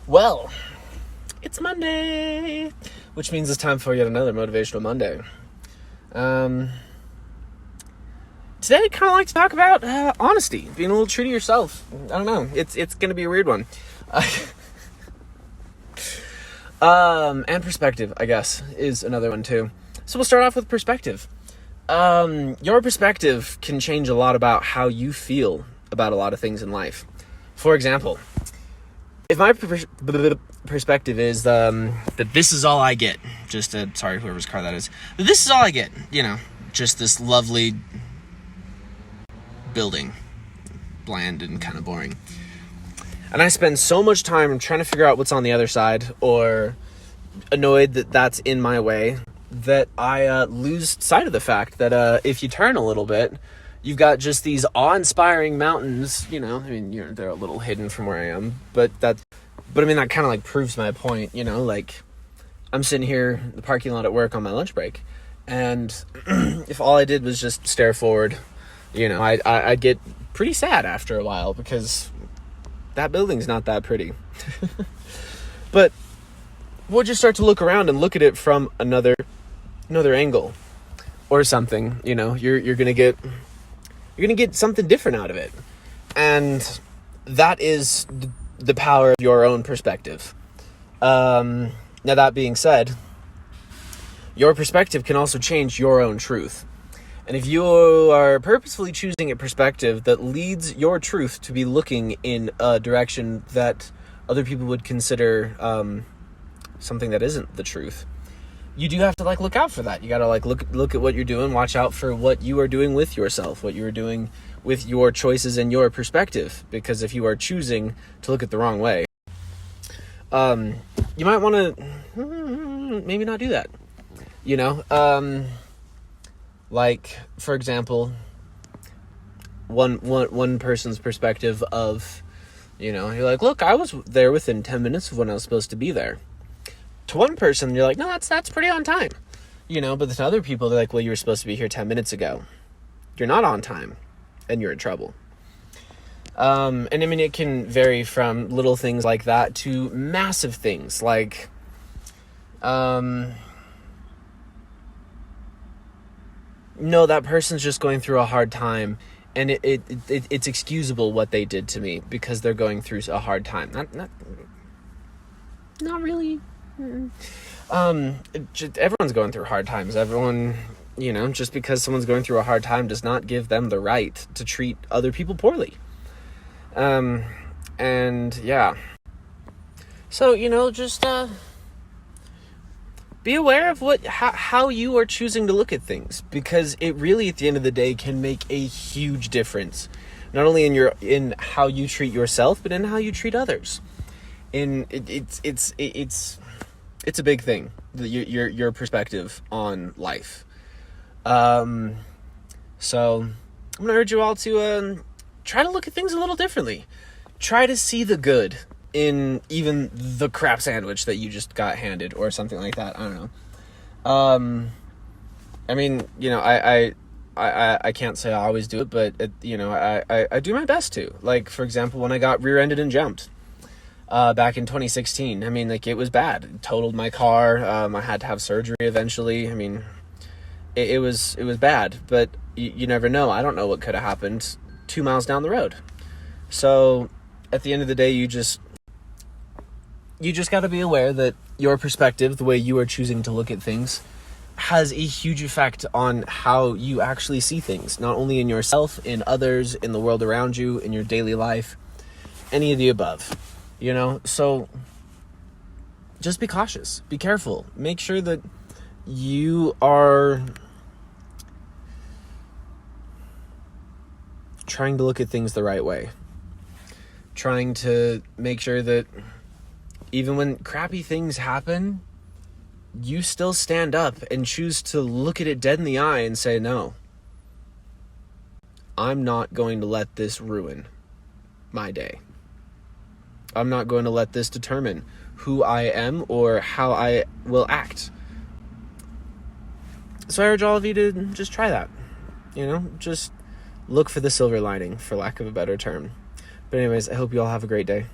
Well, it's Monday, which means it's time for yet another Motivational Monday. Today I'd kind of like to talk about honesty, being a little true to yourself. I don't know, it's going to be a weird one. And perspective, I guess, is another one too. So we'll start off with perspective. Your perspective can change a lot about how you feel about a lot of things in life. For example, if my perspective is that this is all I get, sorry, whoever's car that is, that this is all I get, just this lovely building, bland and kind of boring. And I spend so much time trying to figure out what's on the other side, or annoyed that that's in my way, that I lose sight of the fact that if you turn a little bit, you've got just these awe-inspiring mountains. They're a little hidden from where I am, but that kind of like proves my point. Like I'm sitting here in the parking lot at work on my lunch break, and if all I did was just stare forward, I'd get pretty sad after a while because that building's not that pretty. But we'll just start to look around and look at it from another angle or something. You're gonna get something different out of it, and that is the power of your own perspective. Now that being said, your perspective can also change your own truth. And if you are purposefully choosing a perspective that leads your truth to be looking in a direction that other people would consider something that isn't the truth, you do have to look out for that. You gotta look at what you're doing, watch out for what you are doing with yourself, what you are doing with your choices and your perspective. Because if you are choosing to look at the wrong way, you might want to maybe not do that. For example, one person's perspective of, you're like, look, I was there within 10 minutes of when I was supposed to be there. To one person, you're like, no, that's pretty on time. But to other people, they're like, well, you were supposed to be here 10 minutes ago. You're not on time, and you're in trouble. And it can vary from little things like that to massive things like, no, that person's just going through a hard time, and it's excusable what they did to me because they're going through a hard time. Not really. Everyone's going through hard times. Everyone, just because someone's going through a hard time does not give them the right to treat other people poorly. And yeah. So, just be aware of how you are choosing to look at things, because it really, at the end of the day, can make a huge difference, not only in how you treat yourself, but in how you treat others. It's a big thing, your perspective on life. So I'm gonna urge you all to try to look at things a little differently. Try to see the good in even the crap sandwich that you just got handed, or something like that. I don't know. I can't say I always do it, but I do my best to. Like, for example, when I got rear-ended and jumped back in 2016, it was bad. It totaled my car. I had to have surgery eventually. It was bad, but you never know. I don't know what could have happened 2 miles down the road. So at the end of the day, you just got to be aware that your perspective, the way you are choosing to look at things, has a huge effect on how you actually see things, not only in yourself, in others, in the world around you, in your daily life, any of the above. So just be cautious, be careful, make sure that you are trying to look at things the right way, trying to make sure that even when crappy things happen, you still stand up and choose to look at it dead in the eye and say, no, I'm not going to let this ruin my day. I'm not going to let this determine who I am or how I will act. So I urge all of you to just try that. Just look for the silver lining, for lack of a better term. But anyways, I hope you all have a great day.